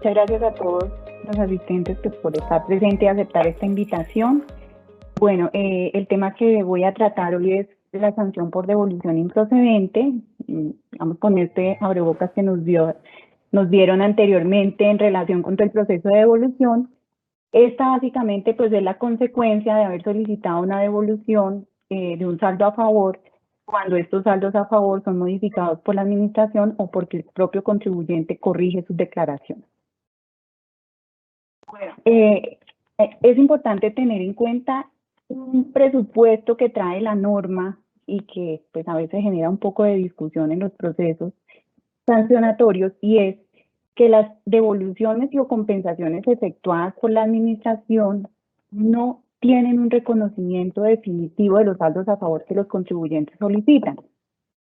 muchas gracias a todos los asistentes pues, por estar presentes y aceptar esta invitación. Bueno, el tema que voy a tratar hoy es la sanción por devolución improcedente. Vamos con este abrebocas que nos dieron anteriormente en relación con todo el proceso de devolución. Esta básicamente pues es la consecuencia de haber solicitado una devolución de un saldo a favor cuando estos saldos a favor son modificados por la administración o porque el propio contribuyente corrige sus declaraciones. Bueno, es importante tener en cuenta un presupuesto que trae la norma y que pues a veces genera un poco de discusión en los procesos sancionatorios, y es que las devoluciones y o compensaciones efectuadas por la administración no tienen un reconocimiento definitivo de los saldos a favor que los contribuyentes solicitan.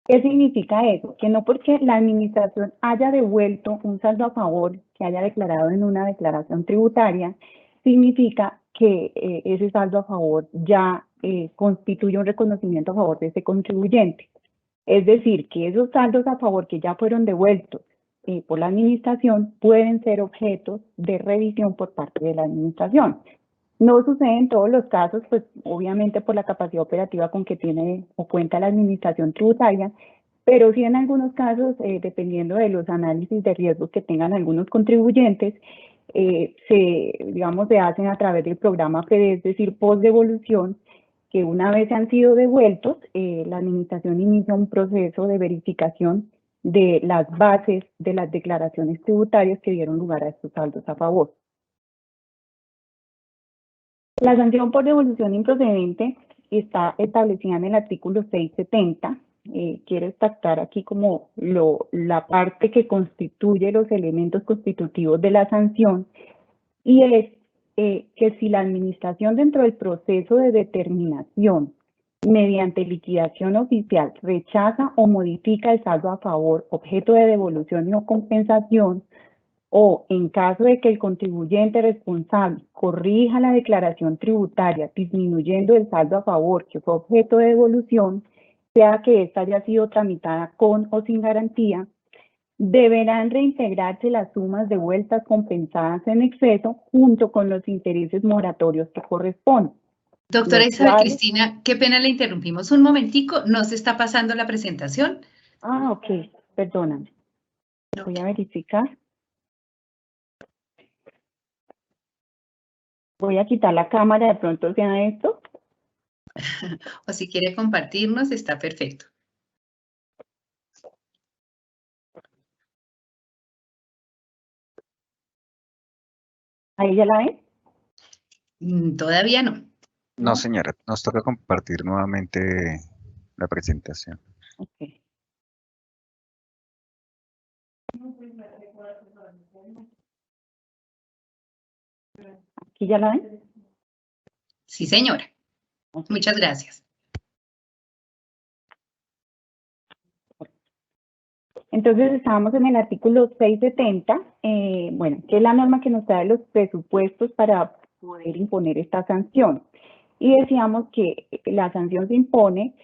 ¿Qué significa eso? Que no porque la administración haya devuelto un saldo a favor que haya declarado en una declaración tributaria, significa que ese saldo a favor ya constituye un reconocimiento a favor de ese contribuyente. Es decir, que esos saldos a favor que ya fueron devueltos por la administración pueden ser objetos de revisión por parte de la administración. No sucede en todos los casos, pues obviamente por la capacidad operativa con que tiene o cuenta la administración tributaria, pero sí en algunos casos, dependiendo de los análisis de riesgos que tengan algunos contribuyentes, se hacen a través del programa FEDE, es decir, post-devolución, que una vez han sido devueltos, la administración inicia un proceso de verificación de las bases de las declaraciones tributarias que dieron lugar a estos saldos a favor. La sanción por devolución improcedente está establecida en el artículo 670. Quiero destacar aquí como la parte que constituye los elementos constitutivos de la sanción, y es que si la administración dentro del proceso de determinación mediante liquidación oficial rechaza o modifica el saldo a favor objeto de devolución y o compensación, o en caso de que el contribuyente responsable corrija la declaración tributaria disminuyendo el saldo a favor que fue objeto de devolución, sea que ésta haya sido tramitada con o sin garantía, deberán reintegrarse las sumas devueltas compensadas en exceso junto con los intereses moratorios que corresponden. Doctora Isabel Cristina, qué pena le interrumpimos un momentico, no se está pasando la presentación. Ah, ok, perdóname. Voy a verificar. Voy a quitar la cámara, de pronto sea esto. O si quiere compartirnos, está perfecto. ¿Ahí ya la ven? Todavía no. No, señora, nos toca compartir nuevamente la presentación. Okay. ¿Aquí ya la ven? Sí, señora. Muchas gracias. Entonces estábamos en el artículo 670, bueno, que es la norma que nos trae los presupuestos para poder imponer esta sanción. Y decíamos que la sanción se impone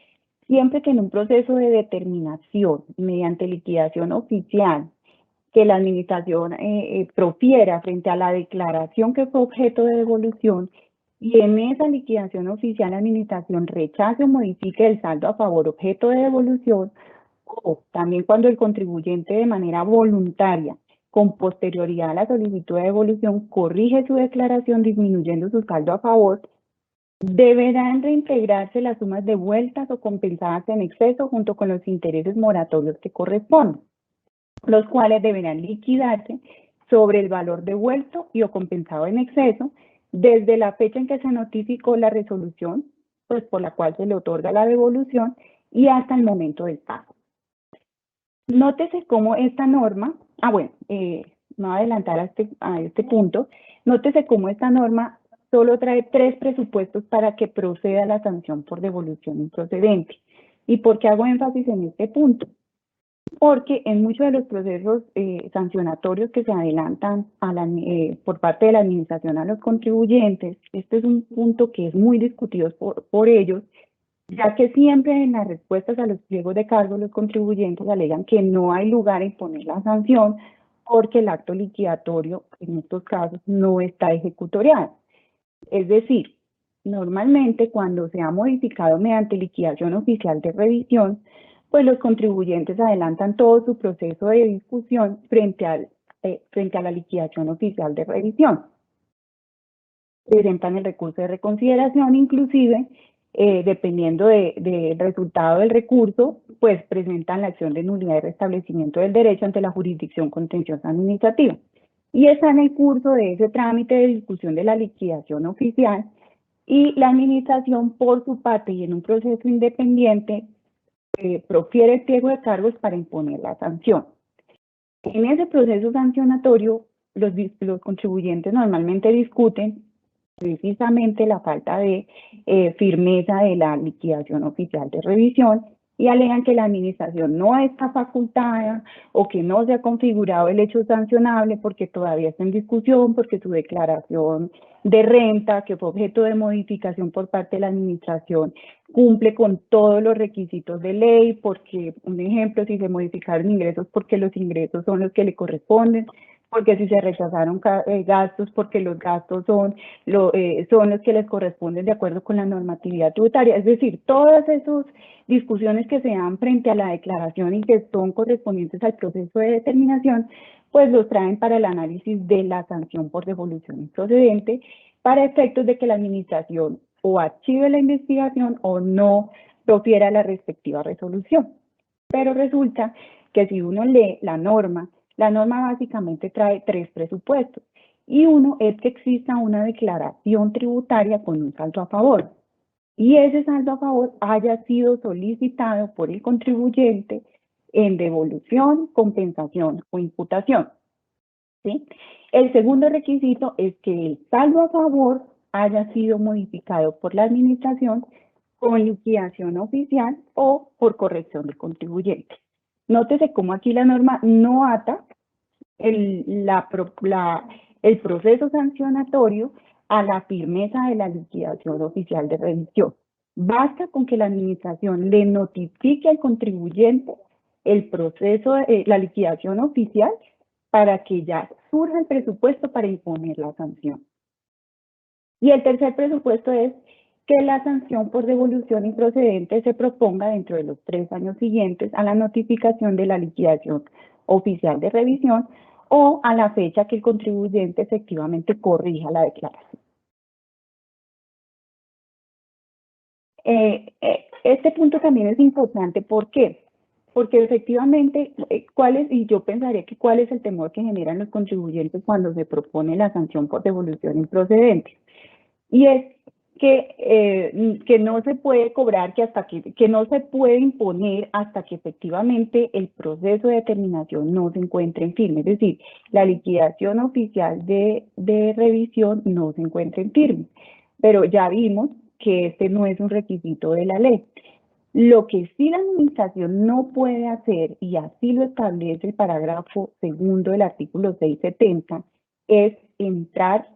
siempre que en un proceso de determinación mediante liquidación oficial que la administración profiera frente a la declaración que fue objeto de devolución, y en esa liquidación oficial la administración rechace o modifique el saldo a favor objeto de devolución, o también cuando el contribuyente de manera voluntaria, con posterioridad a la solicitud de devolución, corrige su declaración disminuyendo su saldo a favor, deberán reintegrarse las sumas devueltas o compensadas en exceso junto con los intereses moratorios que corresponden, los cuales deberán liquidarse sobre el valor devuelto y o compensado en exceso desde la fecha en que se notificó la resolución, pues por la cual se le otorga la devolución, y hasta el momento del pago. Nótese cómo esta norma, me voy a adelantar a este punto, nótese cómo esta norma solo trae 3 presupuestos para que proceda la sanción por devolución improcedente. ¿Y por qué hago énfasis en este punto? Porque en muchos de los procesos sancionatorios que se adelantan por parte de la administración a los contribuyentes, este es un punto que es muy discutido por ellos, ya que siempre en las respuestas a los pliegos de cargo los contribuyentes alegan que no hay lugar en poner la sanción porque el acto liquidatorio en estos casos no está ejecutoriado. Es decir, normalmente cuando se ha modificado mediante liquidación oficial de revisión, pues los contribuyentes adelantan todo su proceso de discusión frente a la liquidación oficial de revisión. Presentan el recurso de reconsideración, inclusive, dependiendo del resultado del recurso, pues presentan la acción de nulidad y restablecimiento del derecho ante la jurisdicción contenciosa administrativa. Y está en el curso de ese trámite de discusión de la liquidación oficial, y la administración, por su parte y en un proceso independiente, profiere el pliego de cargos para imponer la sanción. En ese proceso sancionatorio, los contribuyentes normalmente discuten precisamente la falta de firmeza de la liquidación oficial de revisión y alegan que la administración no está facultada o que no se ha configurado el hecho sancionable porque todavía está en discusión, porque su declaración de renta, que fue objeto de modificación por parte de la administración, cumple con todos los requisitos de ley, porque, un ejemplo, si se modificaron ingresos, porque los ingresos son los que le corresponden, porque si se rechazaron gastos, porque los gastos son los que les corresponden de acuerdo con la normatividad tributaria. Es decir, todas esas discusiones que se dan frente a la declaración y que son correspondientes al proceso de determinación, pues los traen para el análisis de la sanción por devolución improcedente, para efectos de que la administración o archive la investigación o no profiera la respectiva resolución. Pero resulta que si uno lee la norma básicamente trae 3 presupuestos, y uno es que exista una declaración tributaria con un saldo a favor, y ese saldo a favor haya sido solicitado por el contribuyente en devolución, compensación o imputación, ¿sí? El segundo requisito es que el saldo a favor haya sido modificado por la administración con liquidación oficial o por corrección del contribuyente. Nótese cómo aquí la norma no ata el proceso sancionatorio a la firmeza de la liquidación oficial de revisión. Basta con que la administración le notifique al contribuyente el proceso, la liquidación oficial, para que ya surja el presupuesto para imponer la sanción. Y el tercer presupuesto es que la sanción por devolución improcedente se proponga dentro de los 3 años siguientes a la notificación de la liquidación oficial de revisión o a la fecha que el contribuyente efectivamente corrija la declaración. Este punto también es importante. ¿Por qué? Porque efectivamente, y yo pensaría que cuál es el temor que generan los contribuyentes cuando se propone la sanción por devolución improcedente. Y es que no se puede cobrar, que no se puede imponer hasta que efectivamente el proceso de determinación no se encuentre en firme. Es decir, la liquidación oficial de revisión no se encuentre en firme. Pero ya vimos que este no es un requisito de la ley. Lo que sí la administración no puede hacer, y así lo establece el parágrafo 2 del artículo 670, es entrar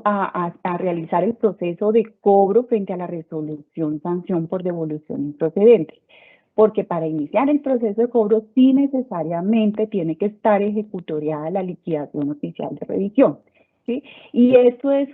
a realizar el proceso de cobro frente a la resolución sanción por devolución improcedente. Porque para iniciar el proceso de cobro sí necesariamente tiene que estar ejecutoriada la liquidación oficial de revisión, ¿sí? Y esto es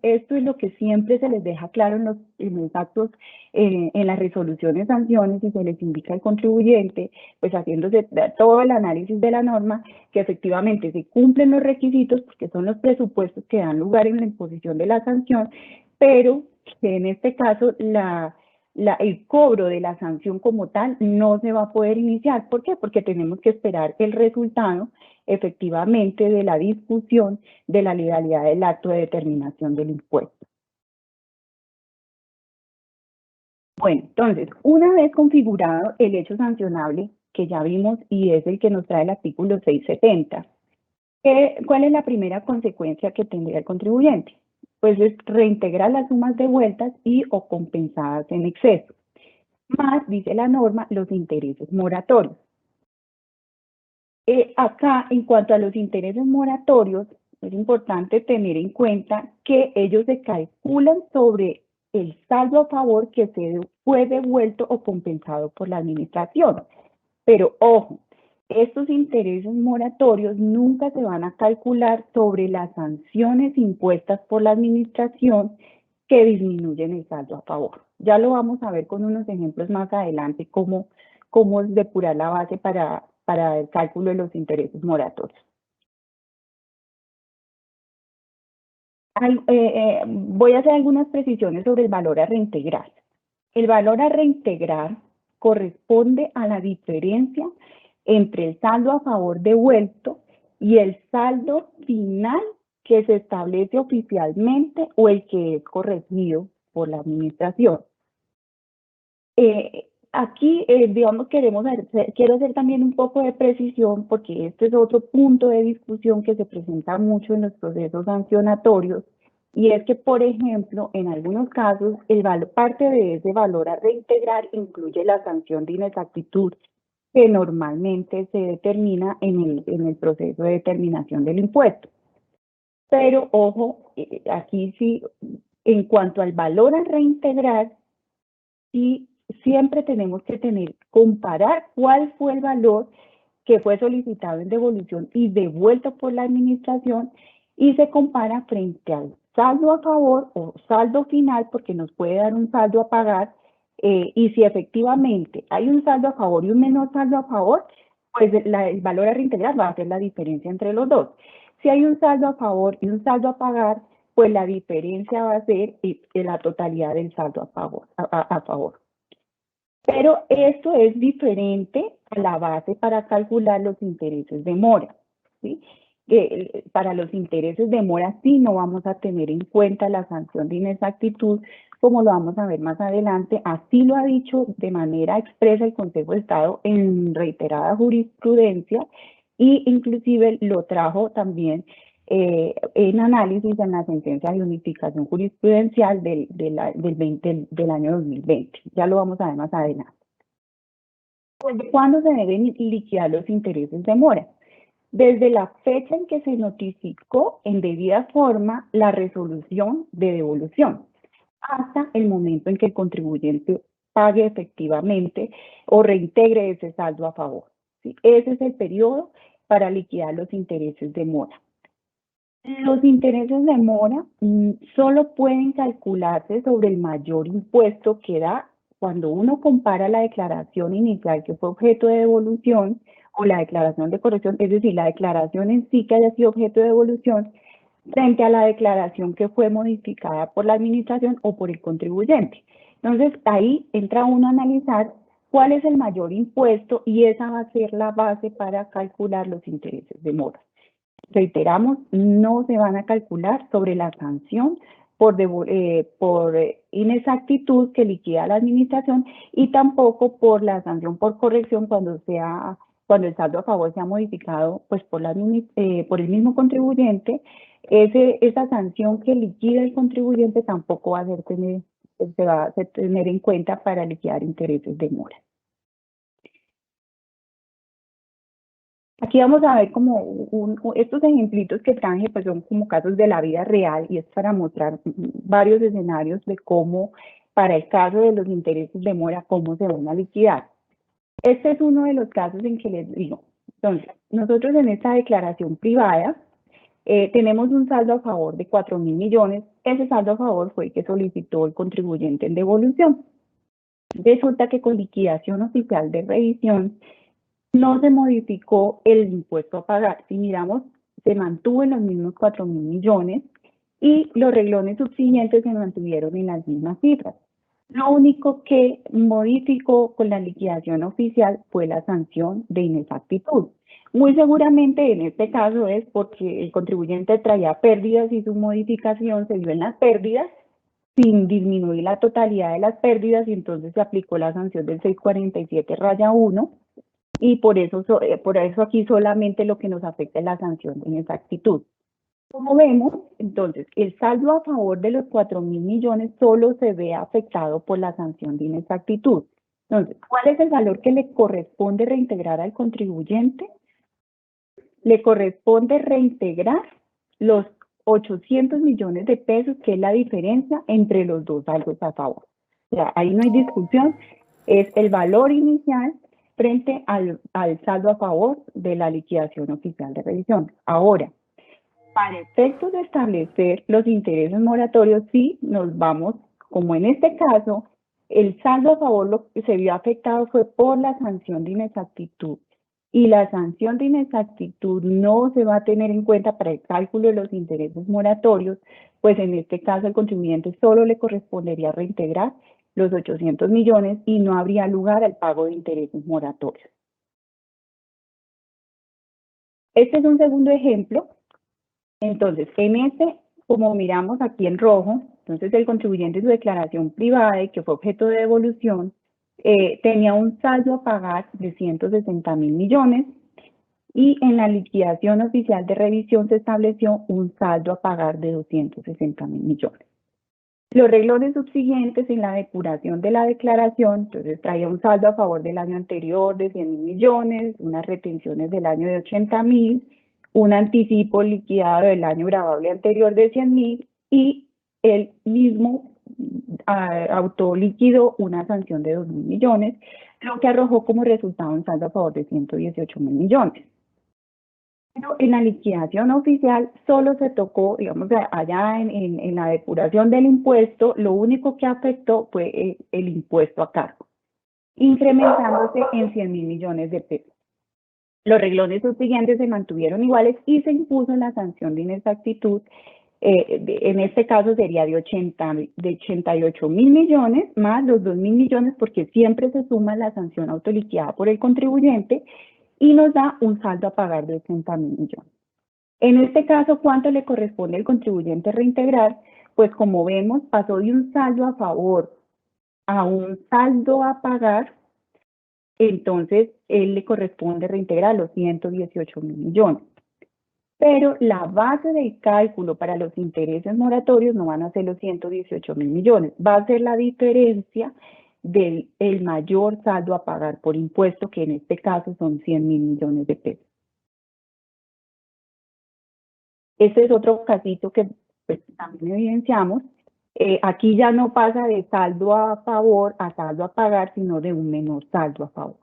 esto es lo que siempre se les deja claro en los actos, en las resoluciones sanciones, y se les indica al contribuyente, pues haciéndose todo el análisis de la norma, que efectivamente se cumplen los requisitos, porque son los presupuestos que dan lugar en la imposición de la sanción, pero que en este caso el cobro de la sanción como tal no se va a poder iniciar. ¿Por qué? Porque tenemos que esperar el resultado efectivamente de la discusión de la legalidad del acto de determinación del impuesto. Bueno, entonces, una vez configurado el hecho sancionable, que ya vimos y es el que nos trae el artículo 670, ¿cuál es la primera consecuencia que tendría el contribuyente? Pues es reintegrar las sumas devueltas y o compensadas en exceso, más, dice la norma, los intereses moratorios. Acá, en cuanto a los intereses moratorios, es importante tener en cuenta que ellos se calculan sobre el saldo a favor que fue devuelto o compensado por la administración. Pero ojo, estos intereses moratorios nunca se van a calcular sobre las sanciones impuestas por la administración que disminuyen el saldo a favor. Ya lo vamos a ver con unos ejemplos más adelante, cómo depurar la base para el cálculo de los intereses moratorios. Voy a hacer algunas precisiones sobre el valor a reintegrar. El valor a reintegrar corresponde a la diferencia entre el saldo a favor devuelto y el saldo final que se establece oficialmente o el que es corregido por la administración. Aquí, digamos, quiero hacer también un poco de precisión porque este es otro punto de discusión que se presenta mucho en los procesos sancionatorios, y es que, por ejemplo, en algunos casos, parte de ese valor a reintegrar incluye la sanción de inexactitud que normalmente se determina en el proceso de determinación del impuesto. Pero, ojo, aquí sí, en cuanto al valor a reintegrar, sí, siempre tenemos que comparar cuál fue el valor que fue solicitado en devolución y devuelto por la administración, y se compara frente al saldo a favor o saldo final, porque nos puede dar un saldo a pagar, y si efectivamente hay un saldo a favor y un menor saldo a favor, pues el valor a reintegrar va a ser la diferencia entre los dos. Si hay un saldo a favor y un saldo a pagar, pues la diferencia va a ser la totalidad del saldo a favor. Pero esto es diferente a la base para calcular los intereses de mora, ¿sí? Para los intereses de mora sí no vamos a tener en cuenta la sanción de inexactitud, como lo vamos a ver más adelante. Así lo ha dicho de manera expresa el Consejo de Estado en reiterada jurisprudencia, y inclusive lo trajo también en análisis en la sentencia de unificación jurisprudencial del año 2020. Ya lo vamos a ver más adelante. ¿Cuándo se deben liquidar los intereses de mora? Desde la fecha en que se notificó en debida forma la resolución de devolución, hasta el momento en que el contribuyente pague efectivamente o reintegre ese saldo a favor, ¿sí? Ese es el periodo para liquidar los intereses de mora. Los intereses de mora solo pueden calcularse sobre el mayor impuesto que da cuando uno compara la declaración inicial que fue objeto de devolución o la declaración de corrección, es decir, la declaración en sí que haya sido objeto de devolución, frente a la declaración que fue modificada por la administración o por el contribuyente. Entonces, ahí entra uno a analizar cuál es el mayor impuesto, y esa va a ser la base para calcular los intereses de mora. Reiteramos, no se van a calcular sobre la sanción por inexactitud que liquida la administración, y tampoco por la sanción por corrección cuando el saldo a favor sea modificado pues por el mismo contribuyente. Esa sanción que liquida el contribuyente tampoco se va a tener en cuenta para liquidar intereses de mora. Aquí vamos a ver como estos ejemplitos que traje, pues son como casos de la vida real, y es para mostrar varios escenarios de cómo, para el caso de los intereses de mora, cómo se van a liquidar. Este es uno de los casos en que les digo. Entonces, nosotros en esta declaración privada tenemos un saldo a favor de 4.000 millones. Ese saldo a favor fue el que solicitó el contribuyente en devolución. Resulta que con liquidación oficial de revisión no se modificó el impuesto a pagar. Si miramos, se mantuvo en los mismos 4.000 millones y los renglones subsiguientes se mantuvieron en las mismas cifras. Lo único que modificó con la liquidación oficial fue la sanción de inexactitud. Muy seguramente en este caso es porque el contribuyente traía pérdidas y su modificación se dio en las pérdidas sin disminuir la totalidad de las pérdidas, y entonces se aplicó la sanción del 647-1, y por eso aquí solamente lo que nos afecta es la sanción de inexactitud. Como vemos, entonces, el saldo a favor de los 4.000 millones solo se ve afectado por la sanción de inexactitud. Entonces, ¿cuál es el valor que le corresponde reintegrar al contribuyente? Le corresponde reintegrar los 800 millones de pesos, que es la diferencia entre los dos saldos a favor. O sea, ahí no hay discusión, es el valor inicial frente al saldo a favor de la liquidación oficial de revisión. Ahora, para efectos de establecer los intereses moratorios, sí nos vamos, como en este caso, el saldo a favor lo que se vio afectado fue por la sanción de inexactitud. Y la sanción de inexactitud no se va a tener en cuenta para el cálculo de los intereses moratorios, pues en este caso al contribuyente solo le correspondería reintegrar los 800 millones y no habría lugar al pago de intereses moratorios. Este es un segundo ejemplo. Entonces, en este, como miramos aquí en rojo, entonces el contribuyente en su declaración privada y que fue objeto de devolución, tenía un saldo a pagar de 160.000 millones y en la liquidación oficial de revisión se estableció un saldo a pagar de 260.000 millones. Los renglones subsiguientes en la depuración de la declaración, entonces traía un saldo a favor del año anterior de 100.000 millones, unas retenciones del año de 80.000, un anticipo liquidado del año grabable anterior de 100.000 y el mismo autoliquidó una sanción de 2.000 millones, lo que arrojó como resultado un saldo a favor de 118.000 millones. Pero en la liquidación oficial solo se tocó, digamos, allá en la depuración del impuesto, lo único que afectó fue el impuesto a cargo, incrementándose en 100.000 millones de pesos. Los renglones subsiguientes se mantuvieron iguales y se impuso la sanción de inexactitud, en este caso sería de 88.000 millones más los 2.000 millones porque siempre se suma la sanción autoliquidada por el contribuyente y nos da un saldo a pagar de 80.000 millones. En este caso, ¿cuánto le corresponde al contribuyente reintegrar? Pues como vemos, pasó de un saldo a favor a un saldo a pagar, entonces él le corresponde reintegrar los 118.000 millones. Pero la base del cálculo para los intereses moratorios no van a ser los 118.000 millones, va a ser la diferencia del mayor saldo a pagar por impuesto, que en este caso son 100.000 millones de pesos. Este es otro casito que pues, también evidenciamos. Aquí ya no pasa de saldo a favor a saldo a pagar, sino de un menor saldo a favor.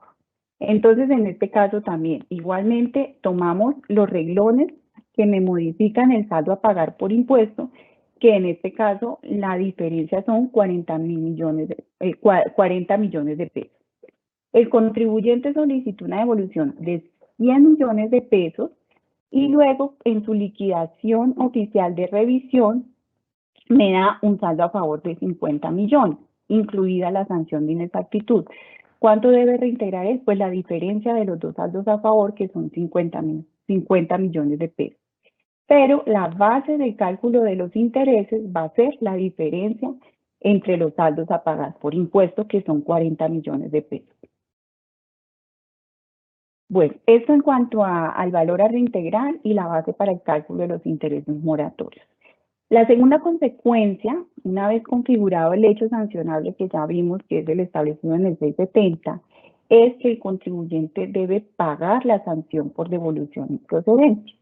Entonces, en este caso también, igualmente tomamos los renglones que me modifican el saldo a pagar por impuesto, que en este caso la diferencia son 40 millones de pesos. El contribuyente solicitó una devolución de 100 millones de pesos y luego en su liquidación oficial de revisión me da un saldo a favor de 50 millones, incluida la sanción de inexactitud. ¿Cuánto debe reintegrar él? Pues la diferencia de los dos saldos a favor, que son 50 millones de pesos. Pero la base del cálculo de los intereses va a ser la diferencia entre los saldos a pagar por impuesto, que son 40 millones de pesos. Bueno, esto en cuanto al valor a reintegrar y la base para el cálculo de los intereses moratorios. La segunda consecuencia, una vez configurado el hecho sancionable que ya vimos que es el establecido en el 670, es que el contribuyente debe pagar la sanción por devolución y procedencia.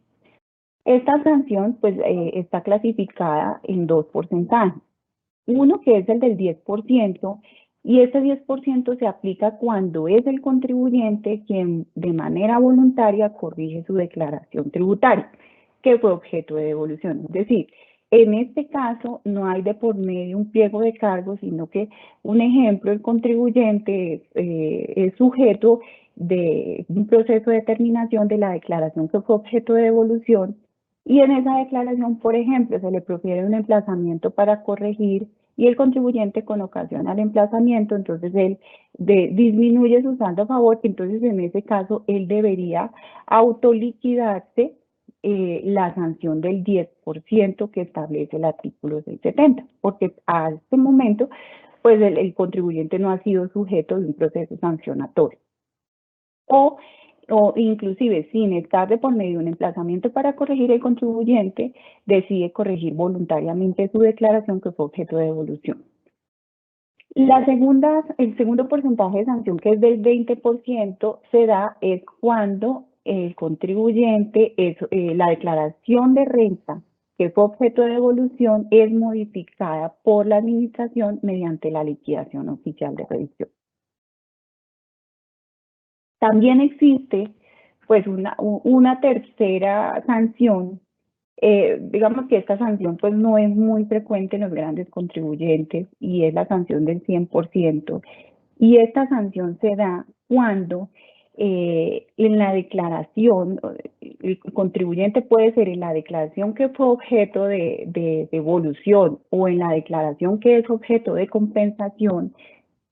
Esta sanción pues, está clasificada en dos porcentajes. Uno que es el del 10%, y ese 10% se aplica cuando es el contribuyente quien de manera voluntaria corrige su declaración tributaria, que fue objeto de devolución. Es decir, en este caso no hay de por medio un pliego de cargos, sino que, un ejemplo, el contribuyente es sujeto de un proceso de determinación de la declaración que fue objeto de devolución, y en esa declaración, por ejemplo, se le profiere un emplazamiento para corregir y el contribuyente con ocasión al emplazamiento, entonces él disminuye su saldo a favor, entonces en ese caso él debería autoliquidarse la sanción del 10% que establece el artículo 670, porque a este momento pues el contribuyente no ha sido sujeto de un proceso sancionatorio. O inclusive sin estar de por medio de un emplazamiento para corregir, el contribuyente decide corregir voluntariamente su declaración que fue objeto de devolución. El segundo porcentaje de sanción, que es del 20%, se da es cuando el contribuyente, la declaración de renta que fue objeto de devolución es modificada por la administración mediante la liquidación oficial de revisión. También existe pues una tercera sanción. Digamos que esta sanción pues no es muy frecuente en los grandes contribuyentes y es la sanción del 100%. Y esta sanción se da cuando en la declaración, el contribuyente puede ser en la declaración que fue objeto de devolución o en la declaración que es objeto de compensación,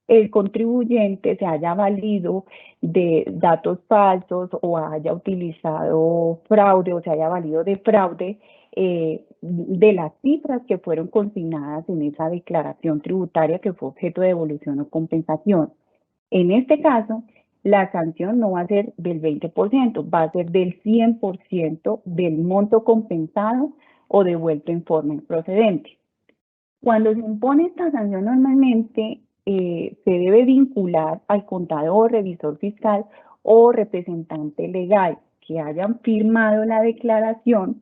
el contribuyente se haya valido de datos falsos o haya utilizado fraude o se haya valido de fraude de las cifras que fueron consignadas en esa declaración tributaria que fue objeto de devolución o compensación. En este caso, la sanción no va a ser del 20%, va a ser del 100% del monto compensado o devuelto en forma improcedente. Cuando se impone esta sanción normalmente se debe vincular al contador, revisor fiscal o representante legal que hayan firmado la declaración,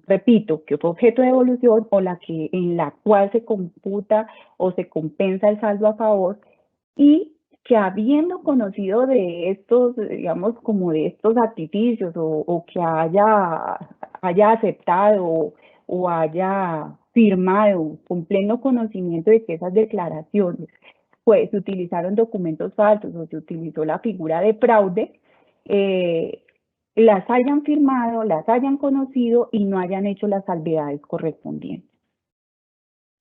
repito, que fue objeto de devolución o en la cual se computa o se compensa el saldo a favor, y que habiendo conocido de estos, digamos, como de estos artificios o que haya aceptado o haya firmado con pleno conocimiento de que esas declaraciones pues se utilizaron documentos falsos o se utilizó la figura de fraude, las hayan firmado, las hayan conocido y no hayan hecho las salvedades correspondientes.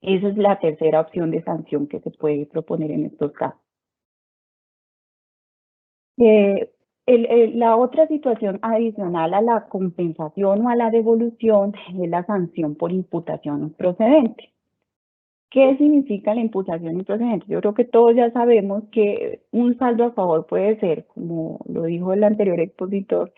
Esa es la tercera opción de sanción que se puede proponer en estos casos. La otra situación adicional a la compensación o a la devolución es la sanción por imputación improcedente. ¿Qué significa la imputación improcedente? Yo creo que todos ya sabemos que un saldo a favor puede ser, como lo dijo el anterior expositor,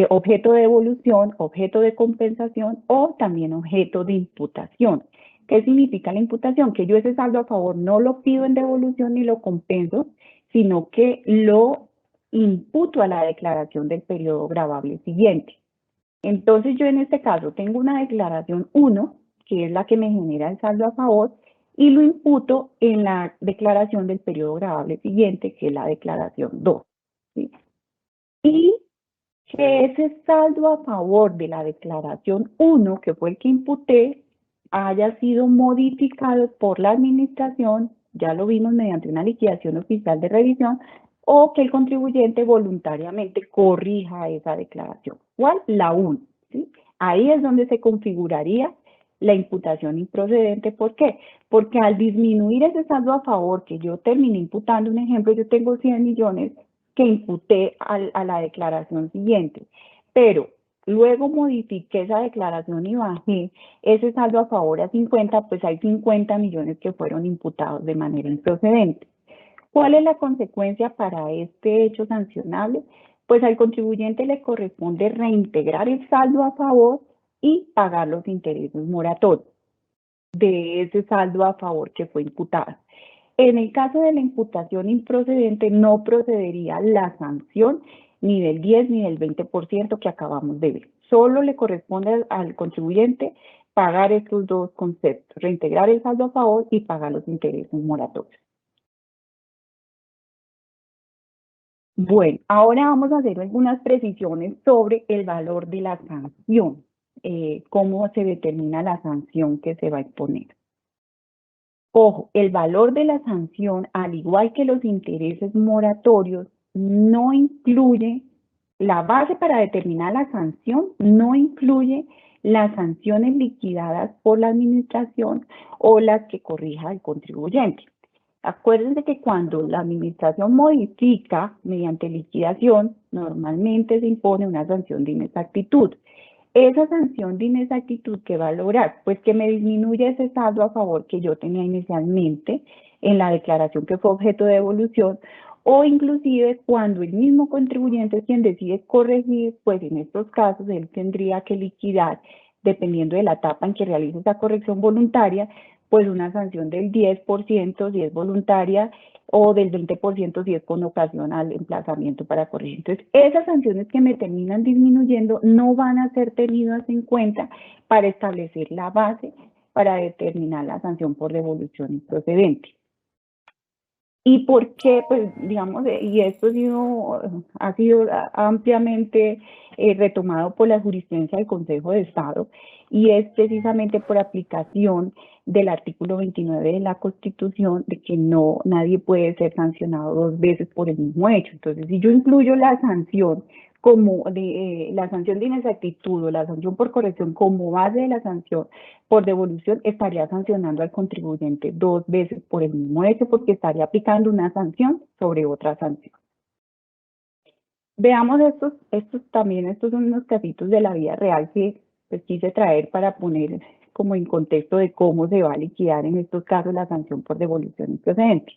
objeto de devolución, objeto de compensación o también objeto de imputación. ¿Qué significa la imputación? Que yo ese saldo a favor no lo pido en devolución ni lo compenso, sino que lo imputo a la declaración del periodo gravable siguiente. Entonces yo en este caso tengo una declaración 1, que es la que me genera el saldo a favor, y lo imputo en la declaración del periodo gravable siguiente, que es la declaración 2. ¿Sí? Y que ese saldo a favor de la declaración 1, que fue el que imputé, haya sido modificado por la administración, ya lo vimos mediante una liquidación oficial de revisión, o que el contribuyente voluntariamente corrija esa declaración. ¿Cuál? La 1. ¿Sí? Ahí es donde se configuraría la imputación improcedente. ¿Por qué? Porque al disminuir ese saldo a favor que yo terminé imputando, un ejemplo, yo tengo 100 millones que imputé a la declaración siguiente, pero luego modifiqué esa declaración y bajé ese saldo a favor a 50, pues hay 50 millones que fueron imputados de manera improcedente. ¿Cuál es la consecuencia para este hecho sancionable? Pues al contribuyente le corresponde reintegrar el saldo a favor y pagar los intereses moratorios de ese saldo a favor que fue imputado. En el caso de la imputación improcedente no procedería la sanción ni del 10 ni del 20% que acabamos de ver. Solo le corresponde al contribuyente pagar estos dos conceptos, reintegrar el saldo a favor y pagar los intereses moratorios. Bueno, ahora vamos a hacer algunas precisiones sobre el valor de la sanción, cómo se determina la sanción que se va a imponer. Ojo, el valor de la sanción, al igual que los intereses moratorios, no incluye, la base para determinar la sanción no incluye las sanciones liquidadas por la administración o las que corrija el contribuyente. Acuérdense que cuando la administración modifica mediante liquidación, normalmente se impone una sanción de inexactitud. Esa sanción de inexactitud, ¿qué va a lograr? Pues que me disminuya ese saldo a favor que yo tenía inicialmente en la declaración que fue objeto de devolución, o inclusive cuando el mismo contribuyente es quien decide corregir, pues en estos casos él tendría que liquidar, dependiendo de la etapa en que realice esa corrección voluntaria, pues una sanción del 10% si es voluntaria o del 20% si es con ocasión al emplazamiento para corregir. Entonces, esas sanciones que me terminan disminuyendo no van a ser tenidas en cuenta para establecer la base para determinar la sanción por devolución improcedente. ¿Y por qué? Pues digamos, y esto ha sido ampliamente retomado por la jurisprudencia del Consejo de Estado, y es precisamente por aplicación del artículo 29 de la Constitución, de que nadie puede ser sancionado 2 veces por el mismo hecho. Entonces, si yo incluyo la sanción la sanción de inexactitud o la sanción por corrección como base de la sanción por devolución, estaría sancionando al contribuyente 2 veces por el mismo hecho, porque estaría aplicando una sanción sobre otra sanción. Veamos estos son unos casitos de la vida real que pues quise traer para poner como en contexto de cómo se va a liquidar en estos casos la sanción por devolución improcedente.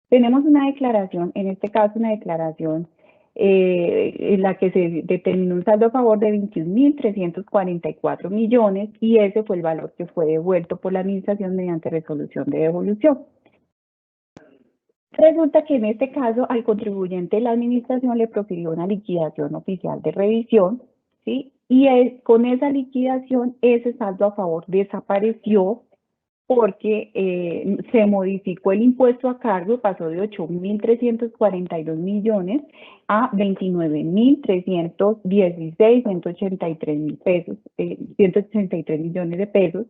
Tenemos una declaración, en este caso una declaración en la que se determinó un saldo a favor de 21.344 millones, y ese fue el valor que fue devuelto por la administración mediante resolución de devolución. Resulta que en este caso al contribuyente la administración le profirió una liquidación oficial de revisión, ¿sí? Y con esa liquidación ese saldo a favor desapareció, porque se modificó el impuesto a cargo, pasó de 8.342 millones a 29.316.183 pesos, 183 millones de pesos,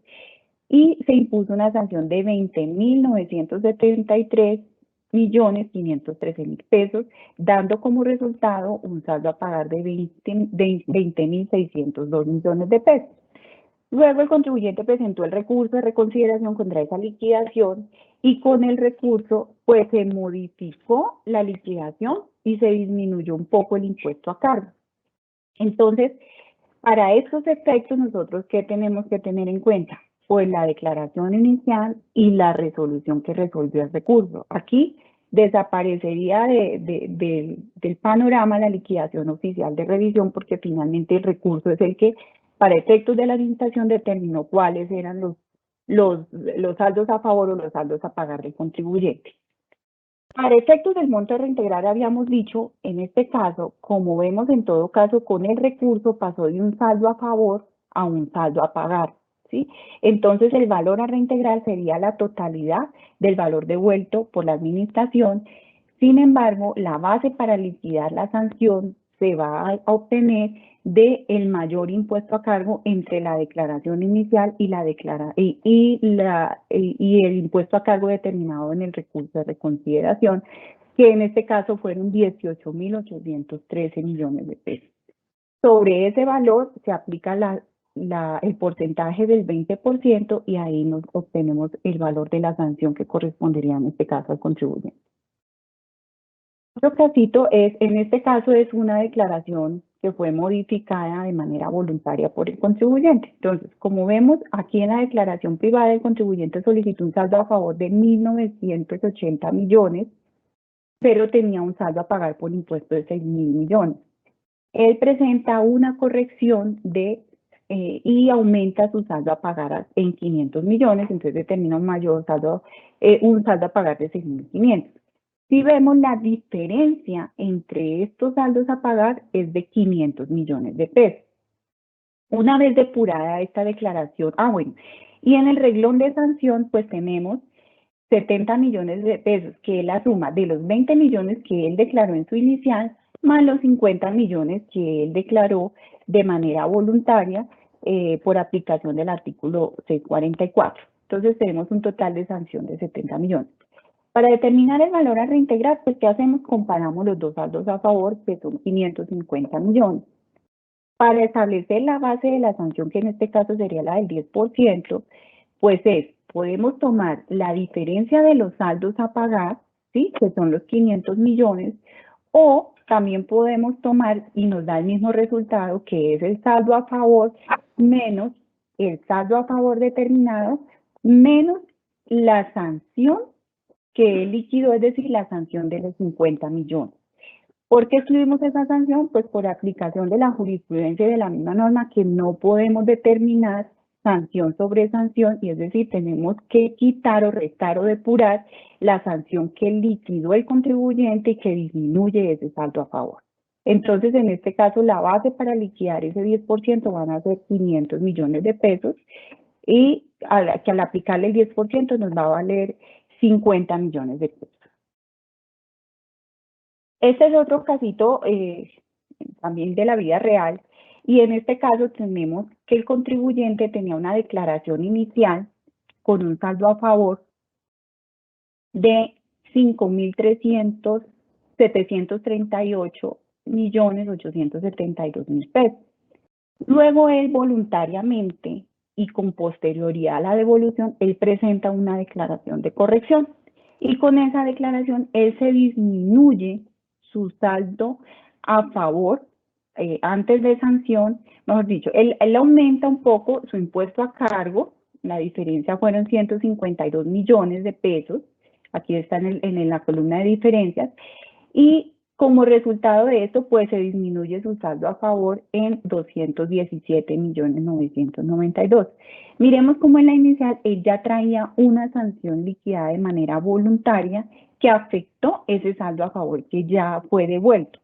y se impuso una sanción de 20.973.513.000 pesos, dando como resultado un saldo a pagar de 20.602 millones de pesos. Luego el contribuyente presentó el recurso de reconsideración contra esa liquidación, y con el recurso pues se modificó la liquidación y se disminuyó un poco el impuesto a cargo. Entonces, para estos efectos, nosotros, ¿qué tenemos que tener en cuenta? Pues la declaración inicial y la resolución que resolvió el recurso. Aquí desaparecería del panorama la liquidación oficial de revisión, porque finalmente el recurso es el que, para efectos de la licitación, determinó cuáles eran los saldos a favor o los saldos a pagar del contribuyente. Para efectos del monto a reintegrar, habíamos dicho, en este caso, como vemos en todo caso, con el recurso pasó de un saldo a favor a un saldo a pagar, ¿sí? Entonces, el valor a reintegrar sería la totalidad del valor devuelto por la administración. Sin embargo, la base para liquidar la sanción se va a obtener del mayor impuesto a cargo entre la declaración inicial y el impuesto a cargo determinado en el recurso de reconsideración, que en este caso fueron 18.813 millones de pesos. Sobre ese valor se aplica el porcentaje del 20%, y ahí nos obtenemos el valor de la sanción que correspondería en este caso al contribuyente. Otro casito en este caso es una declaración que fue modificada de manera voluntaria por el contribuyente. Entonces, como vemos, aquí en la declaración privada el contribuyente solicitó un saldo a favor de 1.980 millones, pero tenía un saldo a pagar por impuesto de 6.000 millones. Él presenta una corrección y aumenta su saldo a pagar en 500 millones, entonces determina un saldo a pagar de 6.500. Si vemos, la diferencia entre estos saldos a pagar es de 500 millones de pesos. Una vez depurada esta declaración, y en el renglón de sanción pues tenemos 70 millones de pesos, que es la suma de los 20 millones que él declaró en su inicial, más los 50 millones que él declaró de manera voluntaria por aplicación del artículo 644. Entonces tenemos un total de sanción de 70 millones. Para determinar el valor a reintegrar, pues ¿qué hacemos? Comparamos los dos saldos a favor, que son 550 millones. Para establecer la base de la sanción, que en este caso sería la del 10%, pues podemos tomar la diferencia de los saldos a pagar, ¿sí? Que son los 500 millones, o también podemos tomar, y nos da el mismo resultado, que es el saldo a favor menos el saldo a favor determinado, menos la sanción que él liquidó, es decir, la sanción de los 50 millones. ¿Por qué excluimos esa sanción? Pues por aplicación de la jurisprudencia de la misma norma, que no podemos determinar sanción sobre sanción, y es decir, tenemos que quitar o restar o depurar la sanción que liquidó el contribuyente y que disminuye ese saldo a favor. Entonces, en este caso, la base para liquidar ese 10% van a ser 500 millones de pesos, y al aplicarle el 10% nos va a valer 50 millones de pesos. Este es otro casito también de la vida real, y en este caso tenemos que el contribuyente tenía una declaración inicial con un saldo a favor de 5.738.872.000 pesos. Luego él voluntariamente y con posterioridad a la devolución, él presenta una declaración de corrección, y con esa declaración él se disminuye su saldo a favor antes de sanción, mejor dicho, él aumenta un poco su impuesto a cargo, la diferencia fueron 152 millones de pesos, aquí está en la columna de diferencias, y como resultado de esto, pues se disminuye su saldo a favor en 217.992.000. Miremos cómo en la inicial él ya traía una sanción liquidada de manera voluntaria que afectó ese saldo a favor que ya fue devuelto.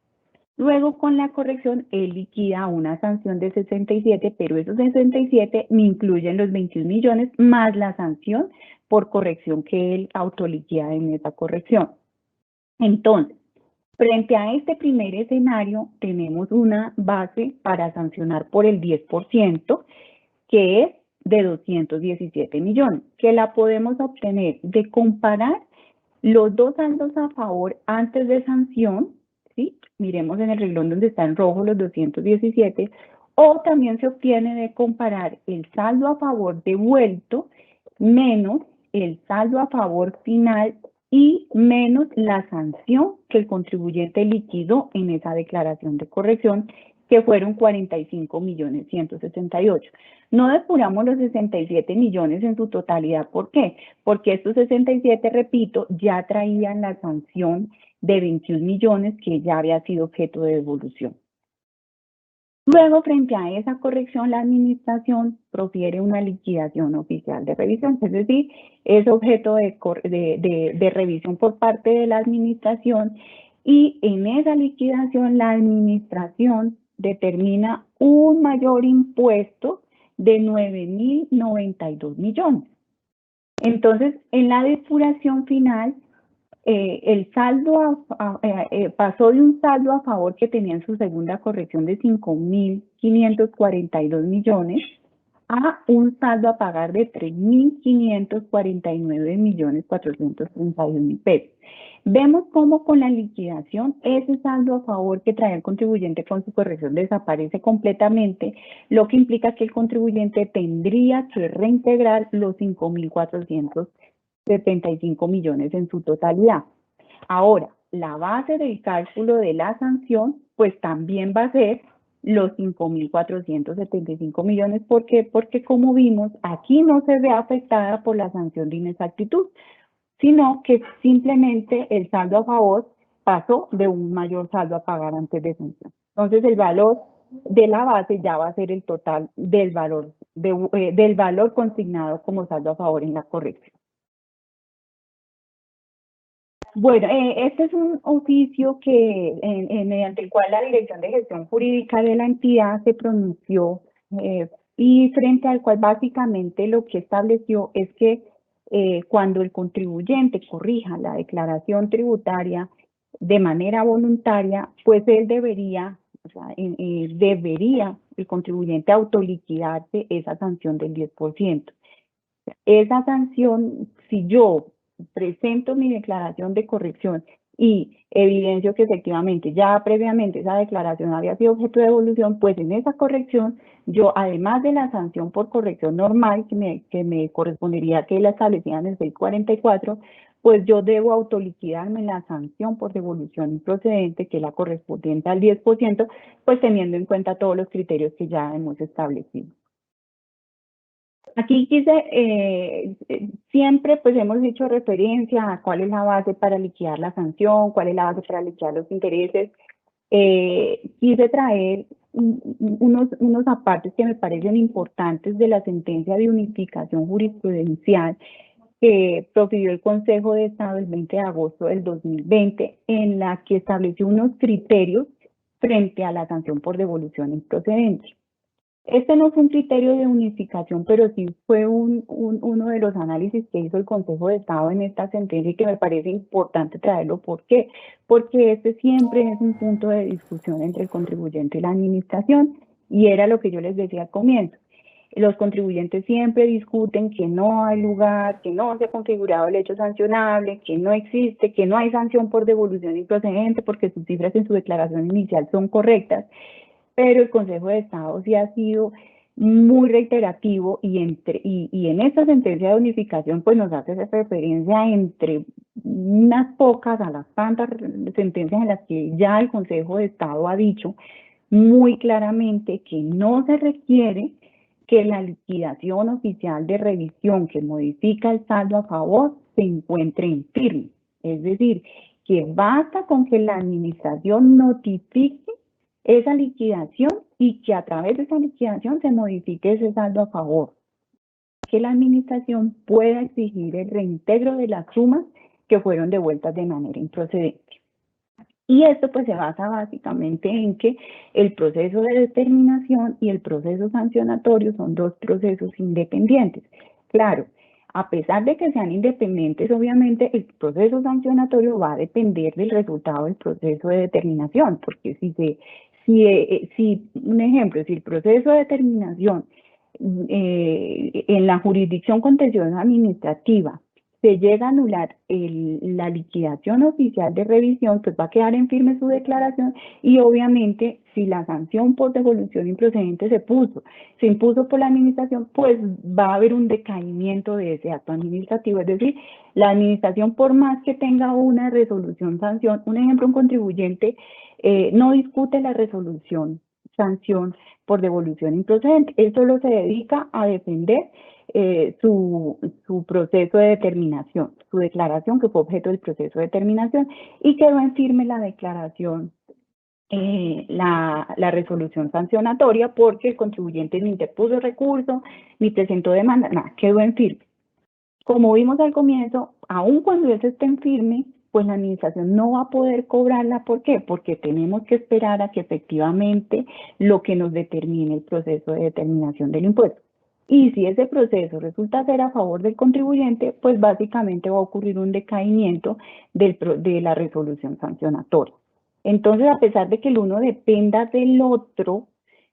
Luego, con la corrección, él liquida una sanción de 67, pero esos 67 me incluyen los 21 millones más la sanción por corrección que él autoliquida en esa corrección. Entonces, frente a este primer escenario, tenemos una base para sancionar por el 10%, que es de 217 millones, que la podemos obtener de comparar los dos saldos a favor antes de sanción, ¿sí? Miremos en el renglón donde está en rojo los 217, o también se obtiene de comparar el saldo a favor devuelto menos el saldo a favor final y menos la sanción que el contribuyente liquidó en esa declaración de corrección, que fueron 45.168.000. No depuramos los 67 millones en su totalidad. ¿Por qué? Porque estos 67, repito, ya traían la sanción de 21 millones que ya había sido objeto de devolución. Luego, frente a esa corrección, la administración profiere una liquidación oficial de revisión, es decir, es objeto de revisión por parte de la administración, y en esa liquidación la administración determina un mayor impuesto de 9.092 millones. Entonces, en la depuración final, el saldo pasó de un saldo a favor que tenía en su segunda corrección de 5.542 millones a un saldo a pagar de 3.549.431.000 pesos. Vemos cómo con la liquidación ese saldo a favor que trae el contribuyente con su corrección desaparece completamente, lo que implica que el contribuyente tendría que reintegrar los 5.475 millones en su totalidad. Ahora, la base del cálculo de la sanción, pues también va a ser los 5.475 millones. ¿Por qué? Porque como vimos, aquí no se ve afectada por la sanción de inexactitud, sino que simplemente el saldo a favor pasó de un mayor saldo a pagar antes de sanción. Entonces, el valor de la base ya va a ser el total del valor, del valor consignado como saldo a favor en la corrección. Bueno, este es un oficio que mediante el cual la Dirección de Gestión Jurídica de la entidad se pronunció y frente al cual básicamente lo que estableció es que cuando el contribuyente corrija la declaración tributaria de manera voluntaria, pues él debería, el contribuyente autoliquidarse esa sanción del 10%. Esa sanción, si yo presento mi declaración de corrección y evidencio que efectivamente ya previamente esa declaración había sido objeto de devolución, pues en esa corrección yo, además de la sanción por corrección normal que me correspondería que la establecida en el 644, pues yo debo autoliquidarme la sanción por devolución improcedente, que es la correspondiente al 10%, pues teniendo en cuenta todos los criterios que ya hemos establecido. Aquí siempre pues hemos hecho referencia a cuál es la base para liquidar la sanción, cuál es la base para liquidar los intereses. Quise traer unos apartes que me parecen importantes de la sentencia de unificación jurisprudencial que profirió el Consejo de Estado el 20 de agosto del 2020, en la que estableció unos criterios frente a la sanción por devolución improcedente. Este no fue un criterio de unificación, pero sí fue uno de los análisis que hizo el Consejo de Estado en esta sentencia y que me parece importante traerlo. ¿Por qué? Porque este siempre es un punto de discusión entre el contribuyente y la administración, y era lo que yo les decía al comienzo. Los contribuyentes siempre discuten que no hay lugar, que no se ha configurado el hecho sancionable, que no existe, que no hay sanción por devolución improcedente porque sus cifras en su declaración inicial son correctas, pero el Consejo de Estado sí ha sido muy reiterativo y en esta sentencia de unificación pues nos hace referencia entre unas pocas a las tantas sentencias en las que ya el Consejo de Estado ha dicho muy claramente que no se requiere que la liquidación oficial de revisión que modifica el saldo a favor se encuentre en firme. Es decir, que basta con que la administración notifique esa liquidación y que a través de esa liquidación se modifique ese saldo a favor. Que la administración pueda exigir el reintegro de las sumas que fueron devueltas de manera improcedente. Y esto pues se basa básicamente en que el proceso de determinación y el proceso sancionatorio son dos procesos independientes. Claro, a pesar de que sean independientes, obviamente el proceso sancionatorio va a depender del resultado del proceso de determinación, porque un ejemplo, si el proceso de determinación en la jurisdicción contenciosa administrativa se llega a anular la liquidación oficial de revisión, pues va a quedar en firme su declaración y obviamente si la sanción por devolución improcedente se impuso por la administración, pues va a haber un decaimiento de ese acto administrativo. Es decir, la administración por más que tenga una resolución sanción, un ejemplo, un contribuyente no discute la resolución sanción por devolución improcedente, él solo se dedica a defender su proceso de determinación, su declaración que fue objeto del proceso de determinación y quedó en firme la declaración, la resolución sancionatoria porque el contribuyente ni interpuso recurso, ni presentó demanda, nada, quedó en firme. Como vimos al comienzo, aun cuando eso esté en firme, pues la administración no va a poder cobrarla. ¿Por qué? Porque tenemos que esperar a que efectivamente lo que nos determine el proceso de determinación del impuesto. Y si ese proceso resulta ser a favor del contribuyente, pues básicamente va a ocurrir un decaimiento de la resolución sancionatoria. Entonces, a pesar de que el uno dependa del otro,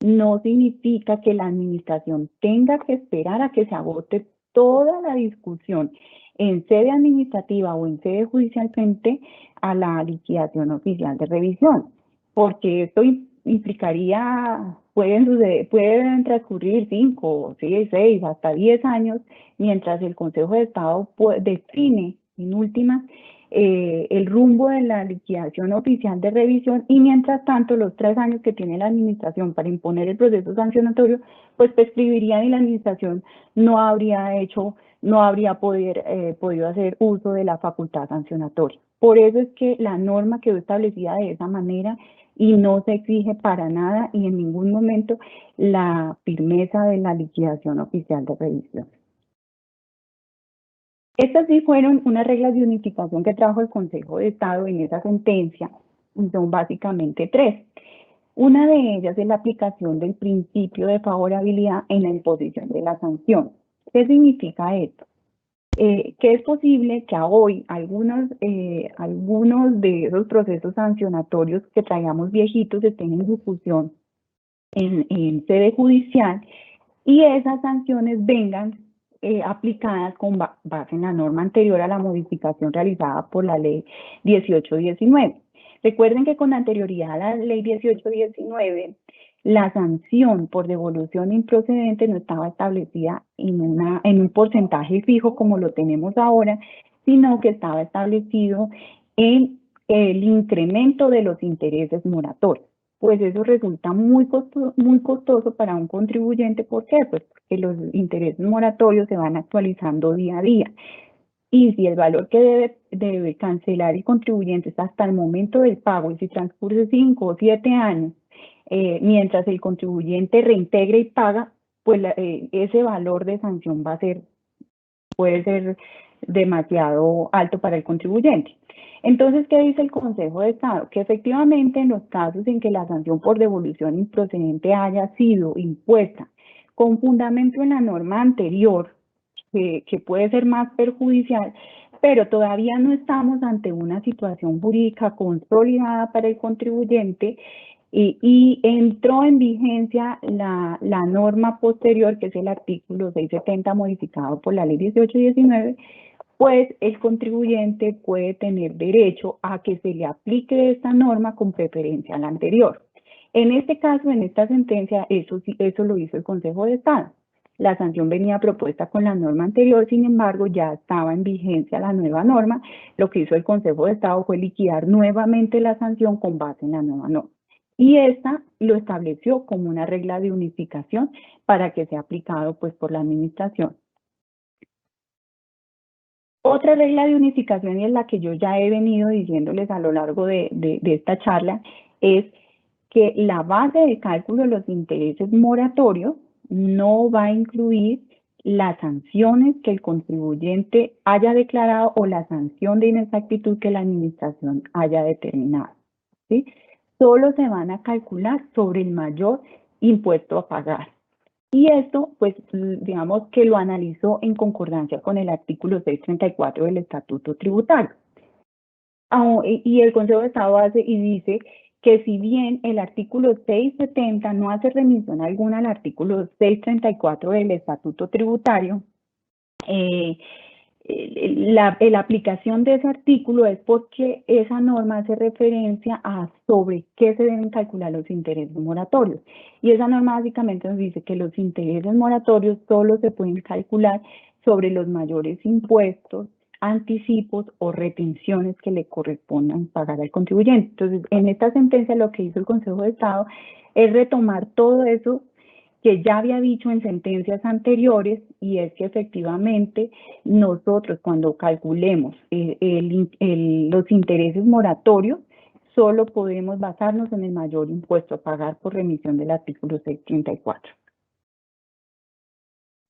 no significa que la administración tenga que esperar a que se agote toda la discusión en sede administrativa o en sede judicial frente a la liquidación oficial de revisión, porque esto implicaría, pueden transcurrir 5, 6, hasta 10 años, mientras el Consejo de Estado define, en últimas, el rumbo de la liquidación oficial de revisión y mientras tanto los 3 años que tiene la administración para imponer el proceso sancionatorio, pues prescribirían y la administración no habría podido hacer uso de la facultad sancionatoria. Por eso es que la norma quedó establecida de esa manera y no se exige para nada y en ningún momento la firmeza de la liquidación oficial de revisión. Estas sí fueron unas reglas de unificación que trajo el Consejo de Estado en esa sentencia, y son básicamente 3. Una de ellas es la aplicación del principio de favorabilidad en la imposición de la sanción. ¿Qué significa esto? Que es posible que a hoy algunos de esos procesos sancionatorios que traíamos viejitos estén en discusión en sede judicial y esas sanciones vengan aplicadas con base en la norma anterior a la modificación realizada por la ley 1819. Recuerden que con anterioridad a la ley 1819, la sanción por devolución improcedente no estaba establecida en un porcentaje fijo como lo tenemos ahora, sino que estaba establecido en el incremento de los intereses moratorios. Pues eso resulta muy costoso para un contribuyente. ¿Por qué? Pues porque los intereses moratorios se van actualizando día a día. Y si el valor que debe cancelar el contribuyente es hasta el momento del pago, y si transcurre 5 o 7 años, mientras el contribuyente reintegra y paga, pues ese valor de sanción puede ser demasiado alto para el contribuyente. Entonces, ¿qué dice el Consejo de Estado? Que efectivamente en los casos en que la sanción por devolución improcedente haya sido impuesta con fundamento en la norma anterior, que puede ser más perjudicial, pero todavía no estamos ante una situación jurídica consolidada para el contribuyente y entró en vigencia la norma posterior, que es el artículo 670 modificado por la ley 1819, pues el contribuyente puede tener derecho a que se le aplique esta norma con preferencia a la anterior. En este caso, en esta sentencia, eso lo hizo el Consejo de Estado. La sanción venía propuesta con la norma anterior, sin embargo, ya estaba en vigencia la nueva norma. Lo que hizo el Consejo de Estado fue liquidar nuevamente la sanción con base en la nueva norma. Y esta lo estableció como una regla de unificación para que sea aplicado pues por la administración. Otra regla de unificación, y es la que yo ya he venido diciéndoles a lo largo de esta charla, es que la base de cálculo de los intereses moratorios no va a incluir las sanciones que el contribuyente haya declarado o la sanción de inexactitud que la administración haya determinado, ¿sí? Solo se van a calcular sobre el mayor impuesto a pagar. Y esto, pues, digamos que lo analizó en concordancia con el artículo 634 del Estatuto Tributario. Y el Consejo de Estado hace y dice que si bien el artículo 670 no hace remisión alguna al artículo 634 del Estatuto Tributario, la aplicación de ese artículo es porque esa norma hace referencia a sobre qué se deben calcular los intereses moratorios. Y esa norma básicamente nos dice que los intereses moratorios solo se pueden calcular sobre los mayores impuestos, anticipos o retenciones que le correspondan pagar al contribuyente. Entonces, en esta sentencia lo que hizo el Consejo de Estado es retomar todo eso que ya había dicho en sentencias anteriores, y es que efectivamente nosotros cuando calculemos los intereses moratorios, solo podemos basarnos en el mayor impuesto a pagar por remisión del artículo 634.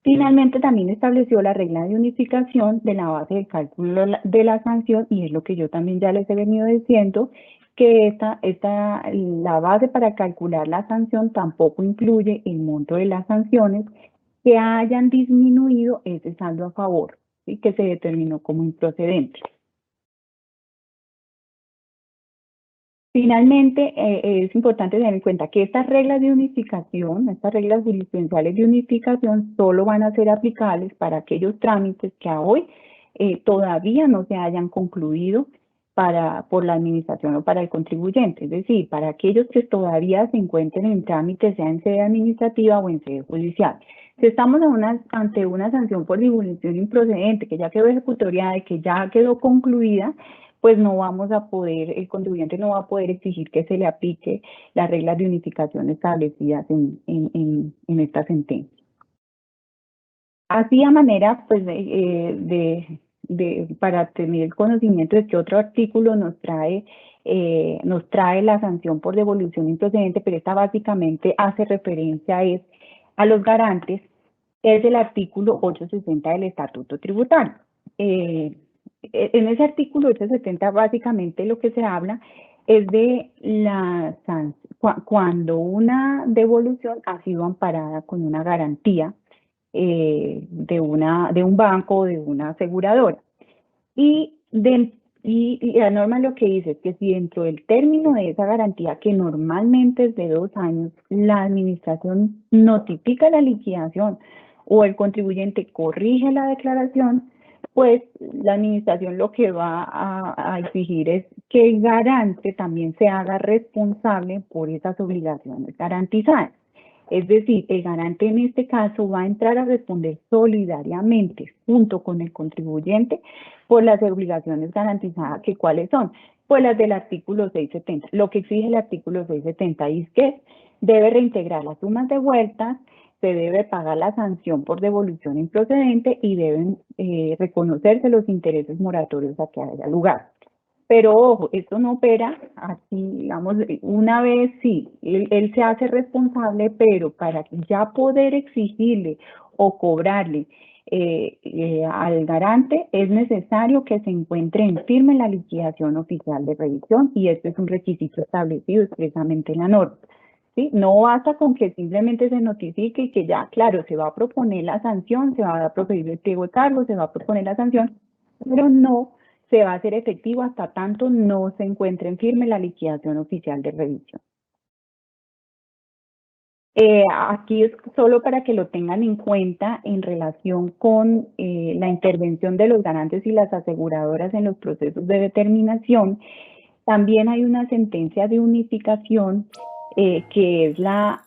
Finalmente también estableció la regla de unificación de la base de cálculo de la sanción, y es lo que yo también ya les he venido diciendo, que la base para calcular la sanción tampoco incluye el monto de las sanciones que hayan disminuido ese saldo a favor, ¿sí?, que se determinó como improcedente. Finalmente, es importante tener en cuenta que estas reglas de unificación, estas reglas jurisprudenciales de unificación, solo van a ser aplicables para aquellos trámites que a hoy todavía no se hayan concluido por la administración o para el contribuyente. Es decir, para aquellos que todavía se encuentren en trámite, sea en sede administrativa o en sede judicial. Si estamos ante una sanción por divulgación improcedente, que ya quedó ejecutoriada y que ya quedó concluida, pues no vamos a poder, el contribuyente no va a poder exigir que se le aplique las reglas de unificación establecidas en esta sentencia. Así a manera, pues, para tener el conocimiento de qué otro artículo nos trae la sanción por devolución improcedente, pero esta básicamente hace referencia a los garantes, es el artículo 860 del Estatuto Tributario. En ese artículo 870 básicamente lo que se habla es de cuando una devolución ha sido amparada con una garantía de un banco o de una aseguradora. Y la norma lo que dice es que si dentro del término de esa garantía, que normalmente es de 2 años, la administración notifica la liquidación o el contribuyente corrige la declaración, pues la administración lo que va a exigir es que el garante también se haga responsable por esas obligaciones garantizadas. Es decir, el garante en este caso va a entrar a responder solidariamente junto con el contribuyente por las obligaciones garantizadas, que ¿cuáles son? Pues las del artículo 670. Lo que exige el artículo 670 es que debe reintegrar las sumas devueltas, se debe pagar la sanción por devolución improcedente y deben reconocerse los intereses moratorios a que haya lugar. Pero ojo, esto no opera así, digamos, una vez sí, él se hace responsable, pero para ya poder exigirle o cobrarle al garante, es necesario que se encuentre en firme la liquidación oficial de revisión, y este es un requisito establecido expresamente en la norma. ¿Sí? No basta con que simplemente se notifique y que ya, claro, se va a proponer la sanción, se va a propedir el pliego de cargos, se va a proponer la sanción, pero no se va a hacer efectivo hasta tanto no se encuentre en firme la liquidación oficial de revisión. Aquí es solo para que lo tengan en cuenta en relación con la intervención de los garantes y las aseguradoras en los procesos de determinación. También hay una sentencia de unificación que es la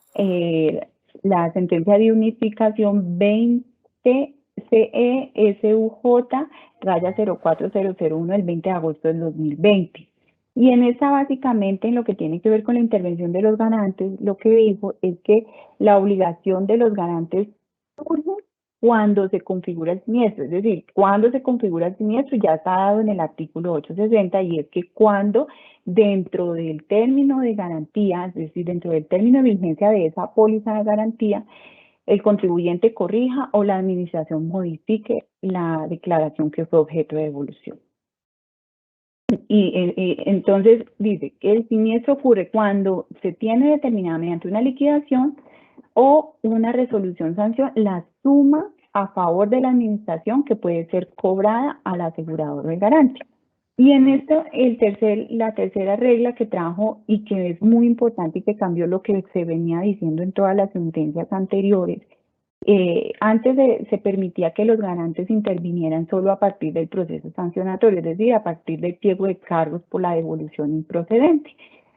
sentencia de unificación 20 CE-SUJ-04001 del 20 de agosto del 2020. Y en esta básicamente en lo que tiene que ver con la intervención de los garantes, lo que dijo es que la obligación de los garantes surge cuando se configura el siniestro, es decir, cuando se configura el siniestro ya está dado en el artículo 860, y es que cuando dentro del término de garantía, es decir, dentro del término de vigencia de esa póliza de garantía, el contribuyente corrija o la administración modifique la declaración que fue objeto de devolución. Y entonces dice que el siniestro ocurre cuando se tiene determinada mediante una liquidación o una resolución sanción la suma a favor de la administración que puede ser cobrada al asegurador o el garante. Y en esto la tercera regla que trajo y que es muy importante y que cambió lo que se venía diciendo en todas las sentencias anteriores. Antes se permitía que los garantes intervinieran solo a partir del proceso sancionatorio, es decir, a partir del pliego de cargos por la devolución improcedente,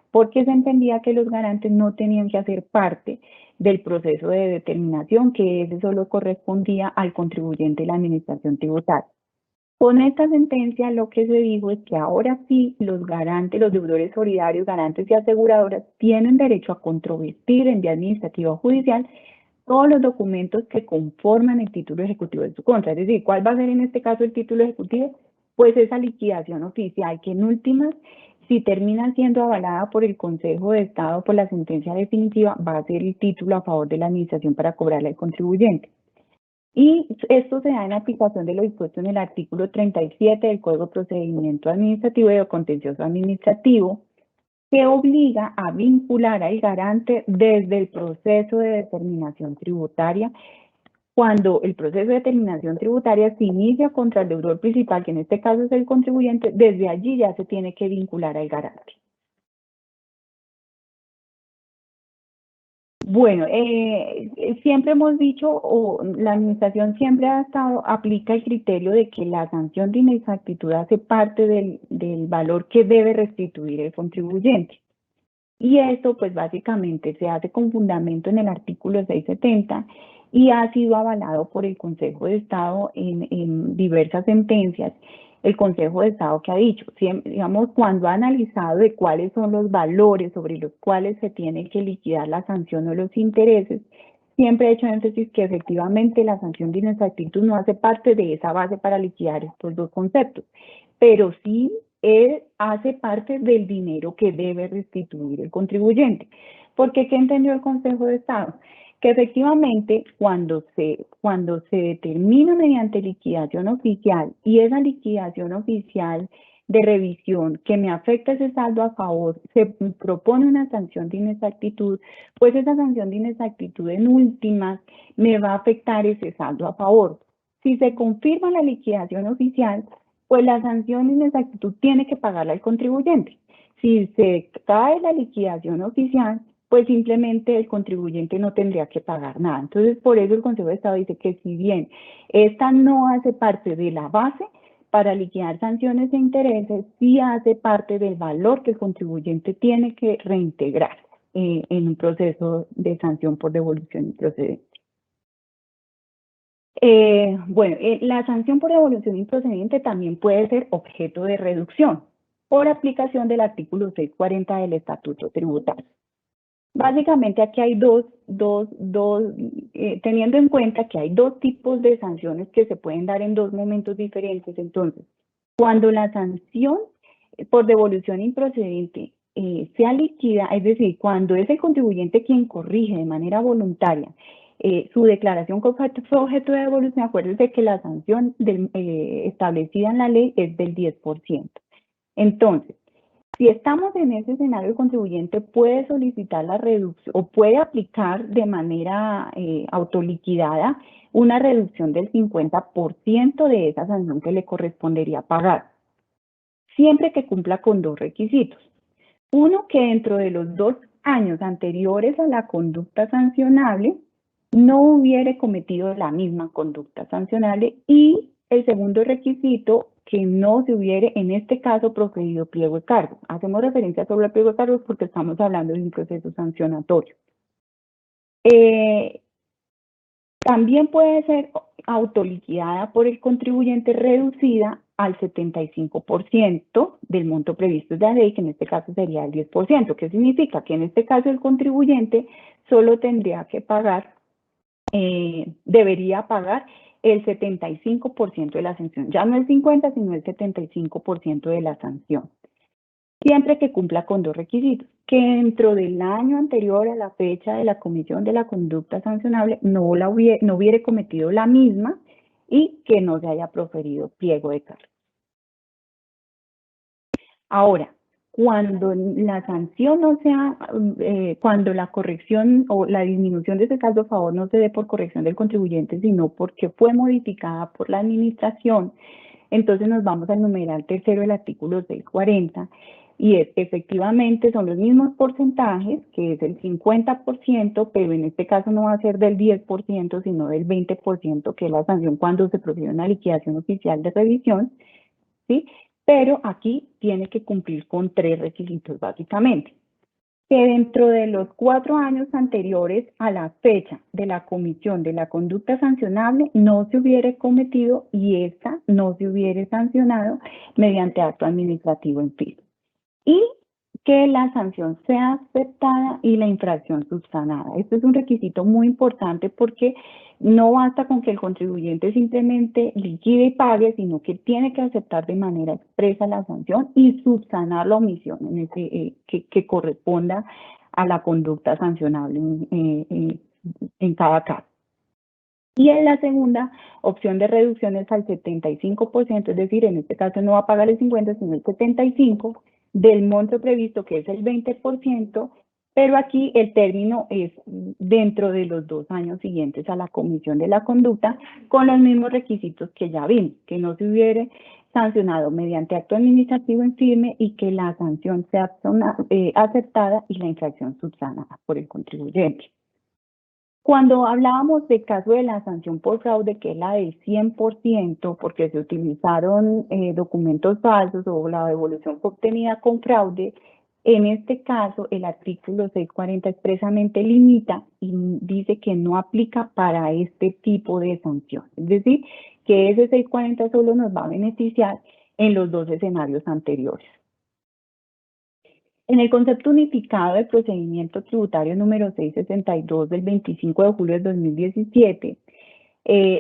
porque se entendía que los garantes no tenían que hacer parte del proceso de determinación, que ese solo correspondía al contribuyente y la administración tributaria. Con esta sentencia lo que se dijo es que ahora sí los garantes, los deudores solidarios, garantes y aseguradoras tienen derecho a controvertir en vía administrativa o judicial todos los documentos que conforman el título ejecutivo de su contra. Es decir, ¿cuál va a ser en este caso el título ejecutivo? Pues esa liquidación oficial que en últimas, si termina siendo avalada por el Consejo de Estado por la sentencia definitiva, va a ser el título a favor de la administración para cobrarle al contribuyente. Y esto se da en aplicación de lo dispuesto en el artículo 37 del Código de Procedimiento Administrativo y de Contencioso Administrativo, que obliga a vincular al garante desde el proceso de determinación tributaria. Cuando el proceso de determinación tributaria se inicia contra el deudor principal, que en este caso es el contribuyente, desde allí ya se tiene que vincular al garante. Bueno, siempre hemos dicho, o la administración siempre aplica el criterio de que la sanción de inexactitud hace parte del valor que debe restituir el contribuyente. Y esto, pues básicamente se hace con fundamento en el artículo 670 y ha sido avalado por el Consejo de Estado en diversas sentencias. El Consejo de Estado que ha dicho, digamos, cuando ha analizado de cuáles son los valores sobre los cuales se tiene que liquidar la sanción o los intereses, siempre ha hecho énfasis que efectivamente la sanción de inexactitud no hace parte de esa base para liquidar estos dos conceptos, pero sí hace parte del dinero que debe restituir el contribuyente. Porque ¿qué entendió el Consejo de Estado? Que efectivamente cuando se determina mediante liquidación oficial y esa liquidación oficial de revisión que me afecta ese saldo a favor, se propone una sanción de inexactitud, pues esa sanción de inexactitud en últimas me va a afectar ese saldo a favor. Si se confirma la liquidación oficial, pues la sanción de inexactitud tiene que pagarla el contribuyente. Si se cae la liquidación oficial, pues simplemente el contribuyente no tendría que pagar nada. Entonces, por eso el Consejo de Estado dice que si bien esta no hace parte de la base para liquidar sanciones e intereses, sí hace parte del valor que el contribuyente tiene que reintegrar en un proceso de sanción por devolución improcedente. La sanción por devolución improcedente también puede ser objeto de reducción por aplicación del artículo 640 del Estatuto Tributario. Básicamente aquí hay teniendo en cuenta que hay dos tipos de sanciones que se pueden dar en dos momentos diferentes. Entonces, cuando la sanción por devolución improcedente sea líquida, es decir, cuando es el contribuyente quien corrige de manera voluntaria su declaración con objeto de devolución, acuérdense que la sanción establecida en la ley es del 10%. Entonces, si estamos en ese escenario, el contribuyente puede solicitar la reducción o puede aplicar de manera autoliquidada una reducción del 50% de esa sanción que le correspondería pagar, siempre que cumpla con dos requisitos. Uno, que dentro de los 2 años anteriores a la conducta sancionable no hubiere cometido la misma conducta sancionable, y el segundo requisito, que no se hubiere, en este caso, procedido pliego de cargos. Hacemos referencia sobre el pliego de cargos porque estamos hablando de un proceso sancionatorio. También puede ser autoliquidada por el contribuyente, reducida al 75% del monto previsto de la ley, que en este caso sería el 10%. ¿Qué significa? Que en este caso el contribuyente solo tendría que pagar, debería pagar el 75% de la sanción. Ya no el 50%, sino el 75% de la sanción. Siempre que cumpla con dos requisitos: que dentro del año anterior a la fecha de la comisión de la conducta sancionable no hubiere cometido la misma, y que no se haya proferido pliego de cargos. Ahora, cuando la sanción no sea, cuando la corrección o la disminución de ese saldo a favor no se dé por corrección del contribuyente, sino porque fue modificada por la administración, entonces nos vamos al numeral tercero del artículo 640, y efectivamente son los mismos porcentajes, que es el 50%, pero en este caso no va a ser del 10%, sino del 20%, que es la sanción cuando se procede una liquidación oficial de revisión, ¿sí? Pero aquí tiene que cumplir con 3 requisitos básicamente: que dentro de los 4 años anteriores a la fecha de la comisión de la conducta sancionable no se hubiere cometido y esta no se hubiere sancionado mediante acto administrativo en firme, y que la sanción sea aceptada y la infracción subsanada. Este es un requisito muy importante porque no basta con que el contribuyente simplemente liquide y pague, sino que tiene que aceptar de manera expresa la sanción y subsanar la omisión que corresponda a la conducta sancionable en cada caso. Y en la segunda opción de reducción es al 75%, es decir, en este caso no va a pagar el 50%, sino el 75% del monto previsto, que es el 20%, pero aquí el término es dentro de los 2 años siguientes a la comisión de la conducta, con los mismos requisitos que ya vimos: que no se hubiere sancionado mediante acto administrativo en firme y que la sanción sea aceptada y la infracción subsanada por el contribuyente. Cuando hablábamos del caso de la sanción por fraude, que es la del 100%, porque se utilizaron documentos falsos o la devolución fue obtenida con fraude, en este caso el artículo 640 expresamente limita y dice que no aplica para este tipo de sanción. Es decir, que ese 640 solo nos va a beneficiar en los 2 escenarios anteriores. En el concepto unificado de procedimiento tributario número 662 del 25 de julio del 2017,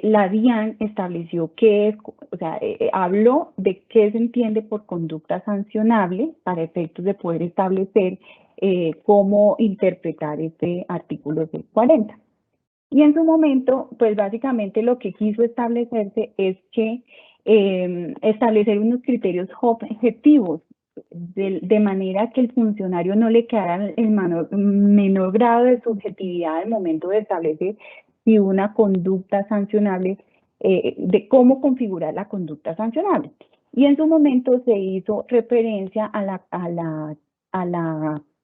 la DIAN estableció qué es, o sea, habló de qué se entiende por conducta sancionable para efectos de poder establecer cómo interpretar este artículo 640. Y en su momento, pues básicamente lo que quiso establecerse es que establecer unos criterios objetivos, de manera que el funcionario no le quedara el menor grado de subjetividad al momento de establecer si una conducta sancionable, de cómo configurar la conducta sancionable. Y en su momento se hizo referencia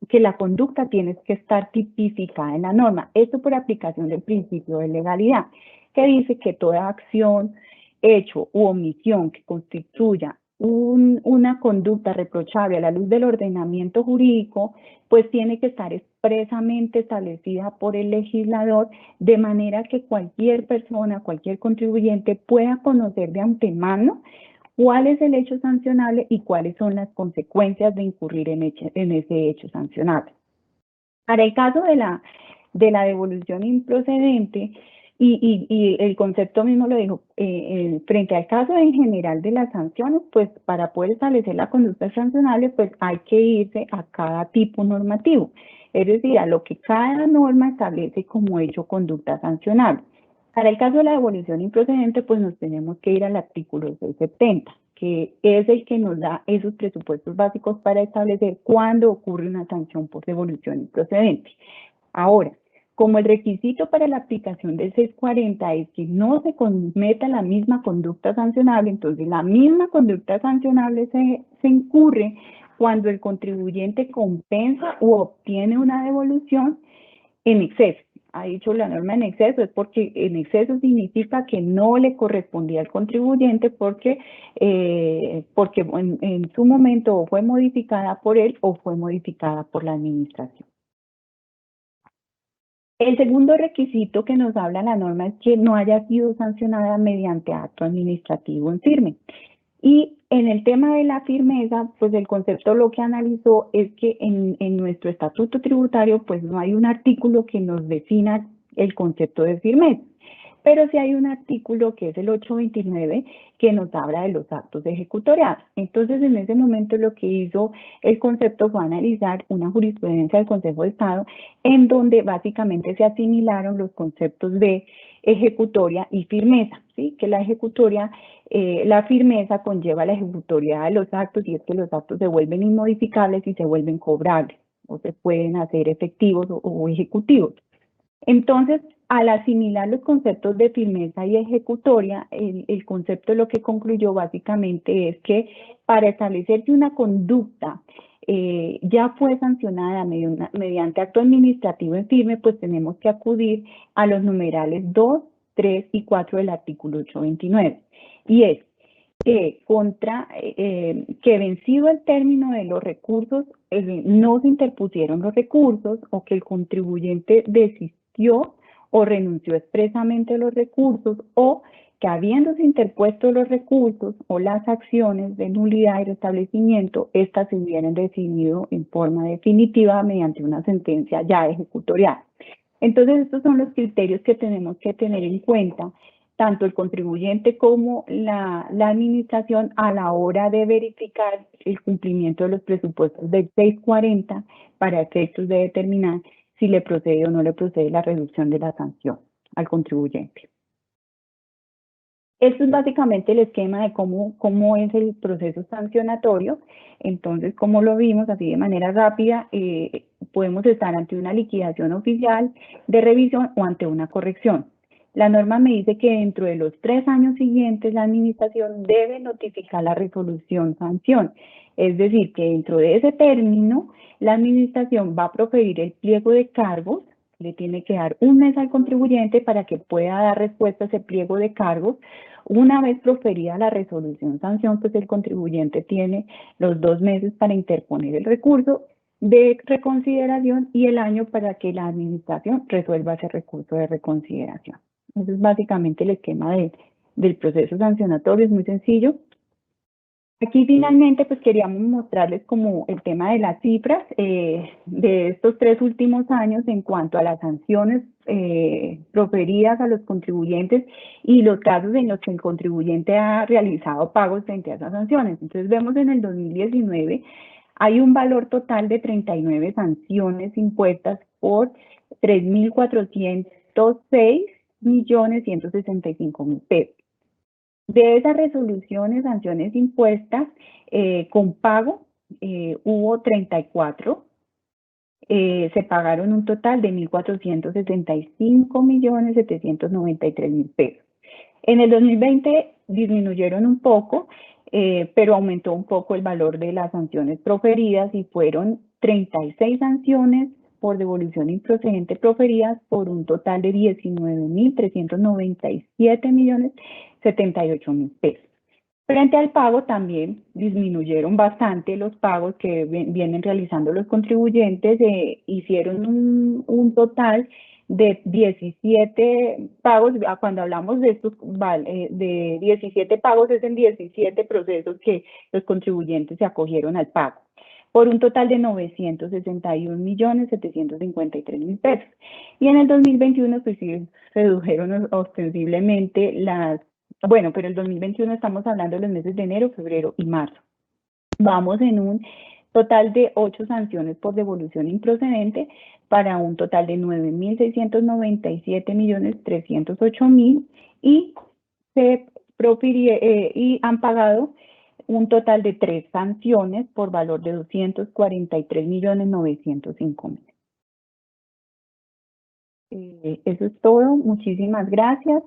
que la conducta tiene que estar tipificada en la norma. Esto por aplicación del principio de legalidad, que dice que toda acción, hecho u omisión que constituya una conducta reprochable a la luz del ordenamiento jurídico, pues tiene que estar expresamente establecida por el legislador, de manera que cualquier persona, cualquier contribuyente pueda conocer de antemano cuál es el hecho sancionable y cuáles son las consecuencias de incurrir en ese hecho sancionable. Para el caso de la devolución improcedente, y el concepto mismo lo dijo, frente al caso en general de las sanciones, pues para poder establecer la conducta sancionable, pues hay que irse a cada tipo normativo. es decir, a lo que cada norma establece como hecho conducta sancionable. Para el caso de la devolución improcedente, pues nos tenemos que ir al artículo 670, que es el que nos da esos presupuestos básicos para establecer cuándo ocurre una sanción por devolución improcedente. Ahora, como el requisito para la aplicación del 640 es que no se cometa la misma conducta sancionable, entonces la misma conducta sancionable se incurre cuando el contribuyente compensa u obtiene una devolución en exceso. Ha dicho la norma en exceso, es porque en exceso significa que no le correspondía al contribuyente porque en su momento o fue modificada por él o fue modificada por la administración. El segundo requisito que nos habla la norma es que no haya sido sancionada mediante acto administrativo en firme. Y en el tema de la firmeza, pues el concepto lo que analizó es que en nuestro estatuto tributario, pues no hay un artículo que nos defina el concepto de firmeza. Pero sí hay un artículo que es el 829 que nos habla de los actos ejecutoriados. Entonces, en ese momento lo que hizo el concepto fue analizar una jurisprudencia del Consejo de Estado en donde básicamente se asimilaron los conceptos de ejecutoria y firmeza, ¿sí? Que la ejecutoria, la firmeza conlleva la ejecutoriedad de los actos y es que los actos se vuelven inmodificables y se vuelven cobrables o se pueden hacer efectivos o ejecutivos. Entonces, al asimilar los conceptos de firmeza y ejecutoria, el concepto lo que concluyó básicamente es que para establecer que una conducta ya fue sancionada mediante acto administrativo en firme, pues tenemos que acudir a los numerales 2, 3 y 4 del artículo 829. Y es que que vencido el término de los recursos, no se interpusieron los recursos o que el contribuyente desistió o renunció expresamente a los recursos o que habiéndose interpuesto los recursos o las acciones de nulidad y restablecimiento, estas se hubieran decidido en forma definitiva mediante una sentencia ya ejecutorial. Entonces, estos son los criterios que tenemos que tener en cuenta tanto el contribuyente como la administración a la hora de verificar el cumplimiento de los presupuestos del 640 para efectos de determinar si le procede o no le procede la reducción de la sanción al contribuyente. Esto es básicamente el esquema de cómo es el proceso sancionatorio. Entonces, como lo vimos así de manera rápida, podemos estar ante una liquidación oficial de revisión o ante una corrección. La norma me dice que dentro de los 3 años siguientes la administración debe notificar la resolución sanción. Es decir, que dentro de ese término la administración va a proferir el pliego de cargos, le tiene que dar un mes al contribuyente para que pueda dar respuesta a ese pliego de cargos. Una vez proferida la resolución sanción, pues el contribuyente tiene los 2 meses para interponer el recurso de reconsideración y el año para que la administración resuelva ese recurso de reconsideración. Eso es básicamente el esquema del proceso sancionatorio, es muy sencillo. Aquí finalmente pues queríamos mostrarles como el tema de las cifras de estos 3 últimos años en cuanto a las sanciones proferidas a los contribuyentes y los casos en los que el contribuyente ha realizado pagos frente a esas sanciones. Entonces vemos en el 2019 hay un valor total de 39 sanciones impuestas por 3.406.165.000 pesos. De esas resoluciones, sanciones impuestas con pago, hubo 34. Se pagaron un total de 1.465.793.000 pesos. En el 2020 disminuyeron un poco, pero aumentó un poco el valor de las sanciones proferidas y fueron 36 sanciones por devolución improcedente proferidas por un total de 19.397.078.000 pesos. Frente al pago también disminuyeron bastante los pagos que vienen realizando los contribuyentes, hicieron un total de 17 pagos. Cuando hablamos de estos de 17 pagos es en 17 procesos que los contribuyentes se acogieron al pago, por un total de 961.753.000 pesos. Y en el 2021 pues sí redujeron ostensiblemente pero el 2021 estamos hablando de los meses de enero, febrero y marzo. Vamos en un Total de 8 sanciones por devolución improcedente para un total de 9.697.308.000 y y han pagado un total de 3 sanciones por valor de 243.905.000. Eso es todo. Muchísimas gracias.